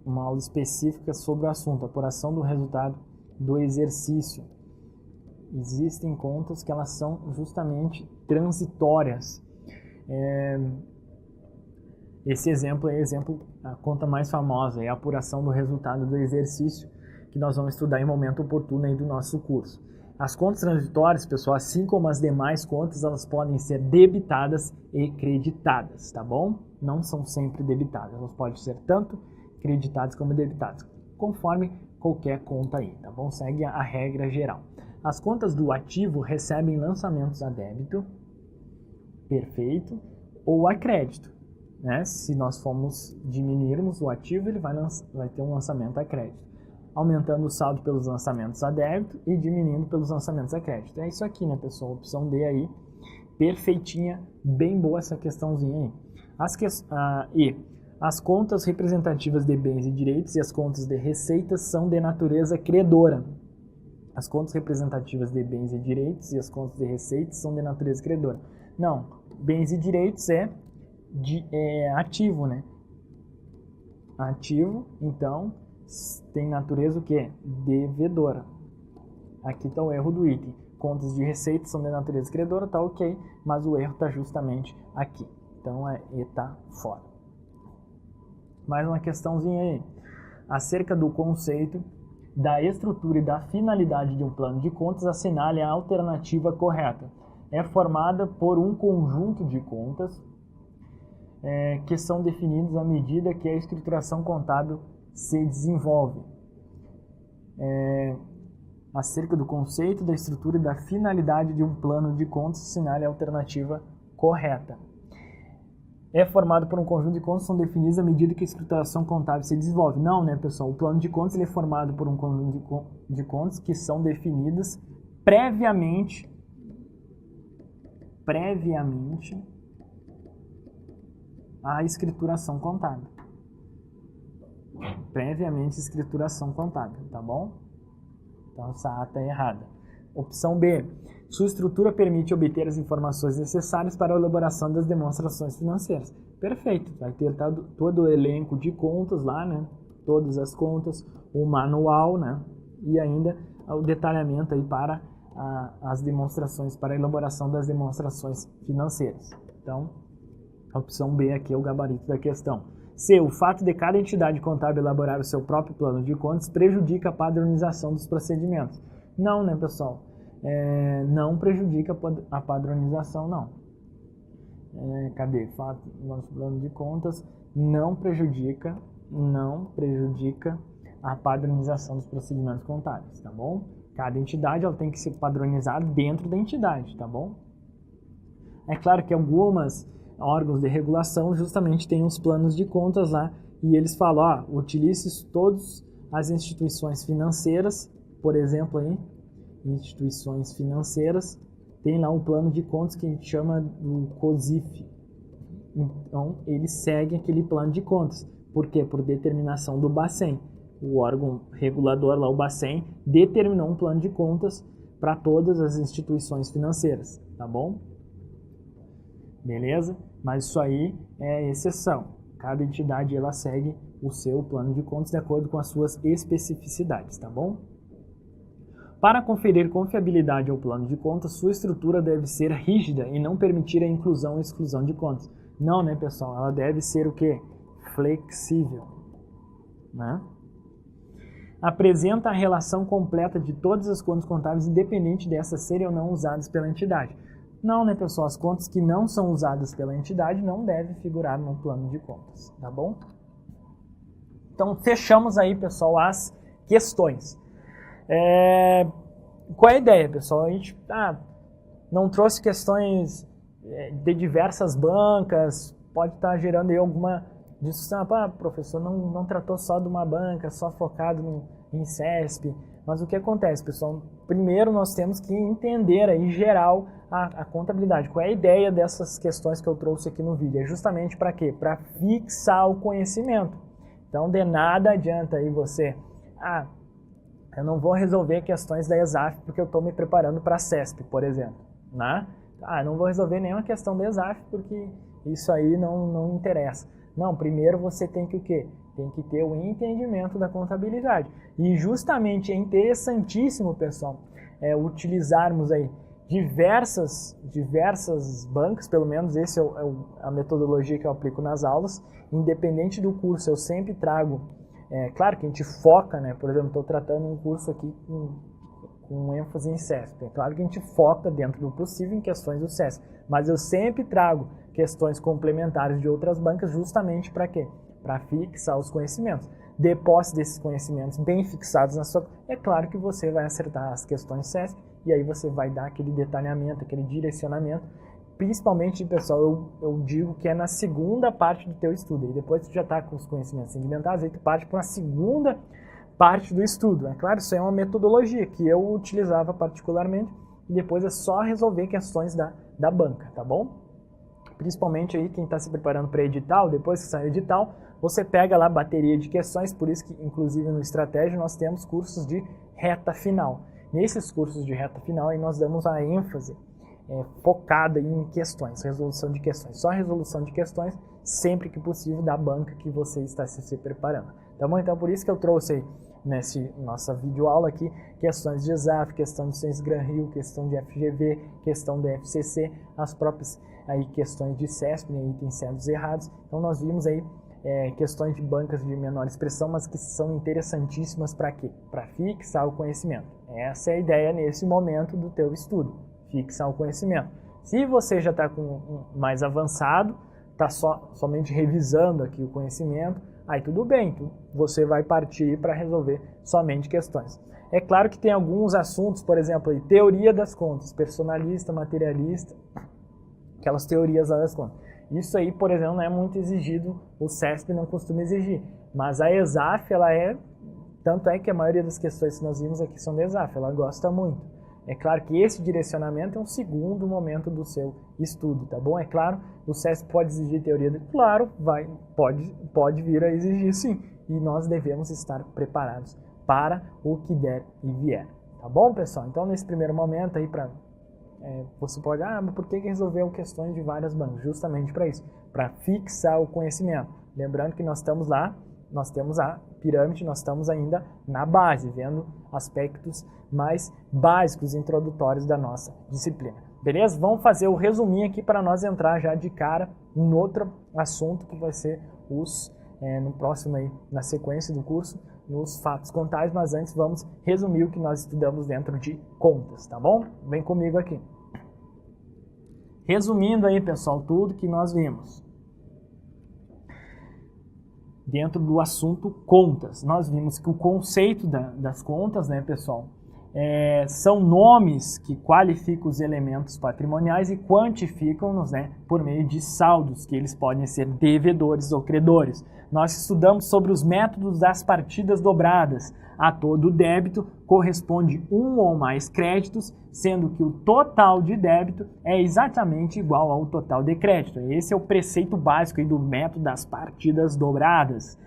uma aula específica sobre o assunto, apuração do resultado do exercício. Existem contas que elas são justamente transitórias. Esse exemplo é a conta mais famosa, é a apuração do resultado do exercício, que nós vamos estudar em momento oportuno aí do nosso curso. As contas transitórias, pessoal, assim como as demais contas, elas podem ser debitadas e creditadas, tá bom? Não são sempre debitadas, elas podem ser tanto creditadas como debitadas, conforme qualquer conta aí, tá bom? Segue a regra geral. As contas do ativo recebem lançamentos a débito, perfeito, ou a crédito, né? Se nós formos diminuirmos o ativo, ele vai ter um lançamento a crédito, aumentando o saldo pelos lançamentos a débito e diminuindo pelos lançamentos a crédito. É isso aqui, né, pessoal? Opção D aí, perfeitinha, bem boa essa questãozinha aí. As contas representativas de bens e direitos e as contas de receitas são de natureza credora. As contas representativas de bens e direitos e as contas de receitas são de natureza credora. Não, bens e direitos é ativo, né? Ativo, então, tem natureza o quê? Devedora. Aqui está o erro do item. Contas de receitas são de natureza credora, tá ok, mas o erro está justamente aqui. Então, está fora. Mais uma questãozinha aí. Acerca do conceito da estrutura e da finalidade de um plano de contas, assinale a alternativa correta. É formada por um conjunto de contas que são definidos à medida que a escrituração contábil se desenvolve. Acerca do conceito da estrutura e da finalidade de um plano de contas, assinale a alternativa correta. É formado por um conjunto de contas que são definidas à medida que a escrituração contábil se desenvolve. Não, né, pessoal? O plano de contas ele é formado por um conjunto de contas que são definidas previamente à escrituração contábil. Previamente à escrituração contábil, tá bom? Então essa A está errada. Opção B. Sua estrutura permite obter as informações necessárias para a elaboração das demonstrações financeiras. Perfeito. Vai ter todo o elenco de contas lá, né? Todas as contas, o manual, né? E ainda o detalhamento aí para as demonstrações, para a elaboração das demonstrações financeiras. Então, a opção B aqui é o gabarito da questão. C. O fato de cada entidade contábil elaborar o seu próprio plano de contas prejudica a padronização dos procedimentos. Não, né, pessoal? Não prejudica a padronização, não. Cadê? Fato, nosso plano de contas não prejudica a padronização dos procedimentos contábeis, tá bom? Cada entidade ela tem que ser padronizada dentro da entidade, tá bom? É claro que algumas órgãos de regulação justamente têm os planos de contas lá e eles falam, utilize todas as instituições financeiras, por exemplo, aí, instituições financeiras, tem lá um plano de contas que a gente chama do COSIF. Então, eles seguem aquele plano de contas. Por quê? Por determinação do Bacen. O órgão regulador lá, o Bacen, determinou um plano de contas para todas as instituições financeiras, tá bom? Beleza? Mas isso aí é exceção. Cada entidade ela segue o seu plano de contas de acordo com as suas especificidades, tá bom? Para conferir confiabilidade ao plano de contas, sua estrutura deve ser rígida e não permitir a inclusão e exclusão de contas. Não, né, pessoal? Ela deve ser o quê? Flexível, né? Apresenta a relação completa de todas as contas contábeis, independente dessas serem ou não usadas pela entidade. Não, né, pessoal? As contas que não são usadas pela entidade não devem figurar no plano de contas, tá bom? Então, fechamos aí, pessoal, as questões. Qual é a ideia, pessoal? A gente não trouxe questões de diversas bancas, pode estar gerando aí alguma discussão. Professor, não tratou só de uma banca, só focado em CESP. Mas o que acontece, pessoal? Primeiro nós temos que entender aí, em geral, a contabilidade. Qual é a ideia dessas questões que eu trouxe aqui no vídeo? É justamente para quê? Para fixar o conhecimento. Então, de nada adianta aí você... eu não vou resolver questões da ESAF porque eu estou me preparando para a CESP, por exemplo. Né? Não vou resolver nenhuma questão da ESAF porque isso aí não interessa. Não, primeiro você tem que o quê? Tem que ter o entendimento da contabilidade. E justamente é interessantíssimo, pessoal, utilizarmos aí diversas bancas, pelo menos essa é a metodologia que eu aplico nas aulas. Independente do curso, eu sempre trago, claro que a gente foca, né? Por exemplo, estou tratando um curso aqui com ênfase em CESP. É claro que a gente foca dentro do possível em questões do CESP, mas eu sempre trago questões complementares de outras bancas justamente para quê? Para fixar os conhecimentos. Depois desses conhecimentos bem fixados na sua... É claro que você vai acertar as questões CESP e aí você vai dar aquele detalhamento, aquele direcionamento. Principalmente, pessoal, eu digo que é na segunda parte do teu estudo. E depois tu já está com os conhecimentos sedimentados, aí tu parte para a segunda parte do estudo. É claro, isso é uma metodologia que eu utilizava particularmente e depois é só resolver questões da banca, tá bom? Principalmente aí quem está se preparando para edital, depois que sai o edital, você pega lá a bateria de questões, por isso que inclusive no Estratégia nós temos cursos de reta final. Nesses cursos de reta final aí nós damos a ênfase focada em questões, resolução de questões. Só resolução de questões sempre que possível da banca que você está se preparando. Tá bom? Então por isso que eu trouxe aí nessa nossa videoaula aqui questões de ESAF, questão de ciências Gran-Rio, questão de FGV, questão da FCC, as próprias aí questões de CESP, né, itens certos e errados. Então nós vimos aí questões de bancas de menor expressão, mas que são interessantíssimas para quê? Para fixar o conhecimento. Essa é a ideia nesse momento do teu estudo, fixar o conhecimento. Se você já está com mais avançado, está somente revisando aqui o conhecimento, aí tudo bem, você vai partir para resolver somente questões. É claro que tem alguns assuntos, por exemplo, aí, teoria das contas, personalista, materialista, aquelas teorias lá das contas. Isso aí, por exemplo, não é muito exigido, o CESP não costuma exigir, mas a ESAF, ela tanto é que a maioria das questões que nós vimos aqui são da ESAF, ela gosta muito. É claro que esse direcionamento é um segundo momento do seu estudo, tá bom? É claro, o CESP pode exigir teoria, claro, pode vir a exigir sim, e nós devemos estar preparados para o que der e vier, tá bom, pessoal? Então, nesse primeiro momento aí, você pode, mas por que resolveu questões de várias bancas? Justamente para isso, para fixar o conhecimento. Lembrando que nós estamos lá, nós temos a pirâmide, nós estamos ainda na base, vendo aspectos mais básicos, introdutórios da nossa disciplina. Beleza? Vamos fazer o resuminho aqui para nós entrar já de cara em outro assunto que vai ser no próximo aí, na sequência do curso, nos fatos contábeis, mas antes vamos resumir o que nós estudamos dentro de contas, tá bom? Vem comigo aqui. Resumindo aí, pessoal, tudo que nós vimos dentro do assunto contas. Nós vimos que o conceito das contas, né, pessoal, são nomes que qualificam os elementos patrimoniais e quantificam-nos, né, por meio de saldos, que eles podem ser devedores ou credores. Nós estudamos sobre os métodos das partidas dobradas. A todo débito corresponde um ou mais créditos, sendo que o total de débito é exatamente igual ao total de crédito. Esse é o preceito básico aí do método das partidas dobradas.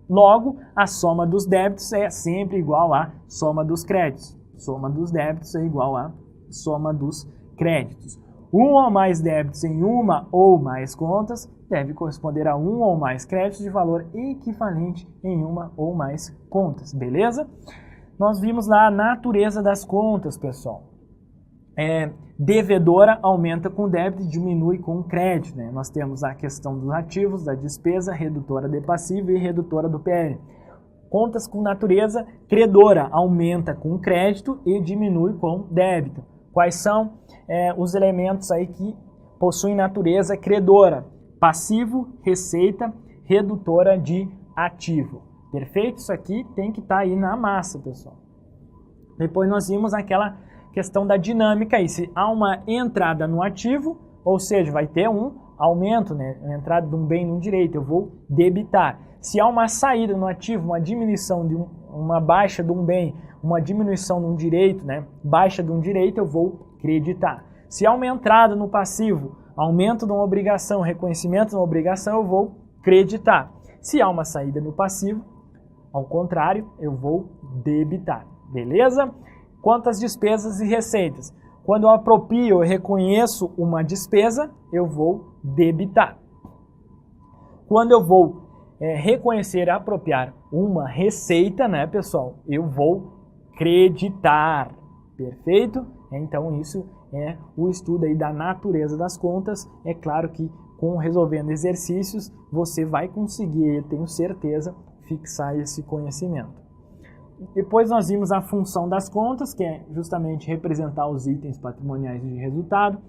Logo, a soma dos débitos é sempre igual à soma dos créditos. Soma dos débitos é igual à soma dos créditos. Um ou mais débitos em uma ou mais contas deve corresponder a um ou mais créditos de valor equivalente em uma ou mais contas, beleza? Nós vimos lá a natureza das contas, pessoal. Devedora aumenta com débito e diminui com crédito, né? Nós temos a questão dos ativos, da despesa, redutora de passivo e redutora do PL. Contas com natureza credora aumenta com crédito e diminui com débito. Quais são os elementos aí que possuem natureza credora? Passivo, receita, redutora de ativo. Perfeito? Isso aqui tem que estar aí na massa, pessoal. Depois nós vimos aquela questão da dinâmica aí. Se há uma entrada no ativo, ou seja, vai ter um aumento, né? A entrada de um bem num direito, eu vou debitar. Se há uma saída no ativo, uma diminuição de uma baixa de um bem, uma diminuição de um direito, né? Baixa de um direito, eu vou creditar. Se há uma entrada no passivo, aumento de uma obrigação, reconhecimento de uma obrigação, eu vou creditar. Se há uma saída no passivo, ao contrário, eu vou debitar. Beleza? Quanto às despesas e receitas. Quando eu aproprio, eu reconheço uma despesa, eu vou debitar. Quando eu vou reconhecer e apropriar uma receita, né, pessoal, eu vou creditar. Perfeito? Então, isso é o estudo aí da natureza das contas. É claro que resolvendo exercícios, você vai conseguir, eu tenho certeza, fixar esse conhecimento. Depois nós vimos a função das contas, que é justamente representar os itens patrimoniais de resultado,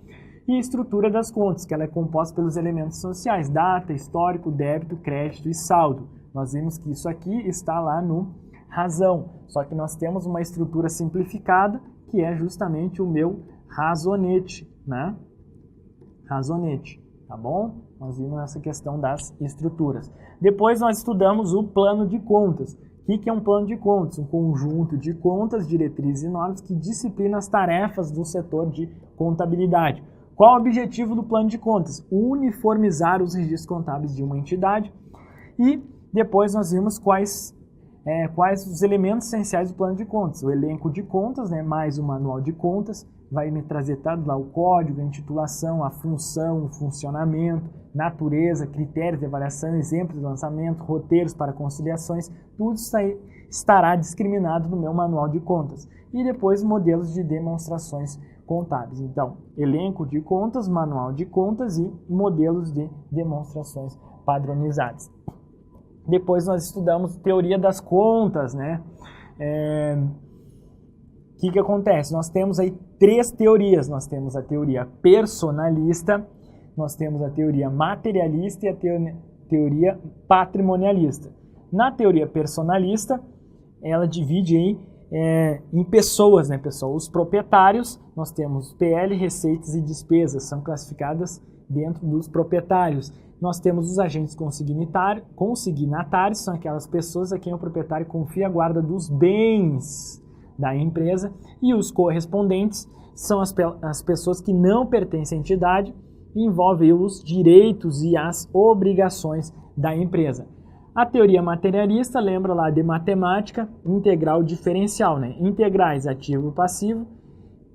e a estrutura das contas, que ela é composta pelos elementos sociais, data, histórico, débito, crédito e saldo. Nós vimos que isso aqui está lá no razão, só que nós temos uma estrutura simplificada, que é justamente o meu razonete, né? Razonete, tá bom? Nós vimos essa questão das estruturas. Depois nós estudamos o plano de contas. O que é um plano de contas? Um conjunto de contas, diretrizes e normas que disciplinam as tarefas do setor de contabilidade. Qual o objetivo do plano de contas? Uniformizar os registros contábeis de uma entidade. E depois nós vimos quais os elementos essenciais do plano de contas. O elenco de contas, né, mais o manual de contas, vai me trazer tanto lá o código, a intitulação, a função, o funcionamento, natureza, critérios de avaliação, exemplos de lançamento, roteiros para conciliações, tudo isso aí estará discriminado no meu manual de contas. E depois modelos de demonstrações contábeis. Então, elenco de contas, manual de contas e modelos de demonstrações padronizadas. Depois nós estudamos teoria das contas, né? O que acontece? Nós temos aí 3 teorias. Nós temos a teoria personalista, nós temos a teoria materialista e a teoria patrimonialista. Na teoria personalista, ela divide em pessoas, né, pessoal? Os proprietários, nós temos PL, receitas e despesas, são classificadas dentro dos proprietários. Nós temos os agentes consignatários, são aquelas pessoas a quem o proprietário confia a guarda dos bens da empresa, e os correspondentes são as pessoas que não pertencem à entidade e envolvem os direitos e as obrigações da empresa. A teoria materialista lembra lá de matemática integral diferencial, né? Integrais, ativo e passivo,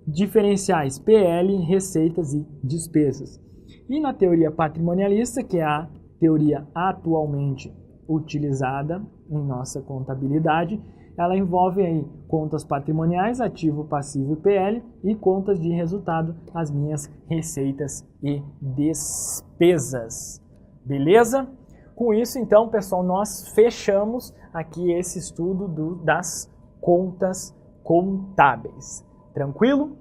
diferenciais, PL, receitas e despesas. E na teoria patrimonialista, que é a teoria atualmente utilizada em nossa contabilidade, ela envolve aí contas patrimoniais, ativo, passivo e PL, e contas de resultado, as minhas receitas e despesas. Beleza? Com isso, então, pessoal, nós fechamos aqui esse estudo das contas contábeis. Tranquilo?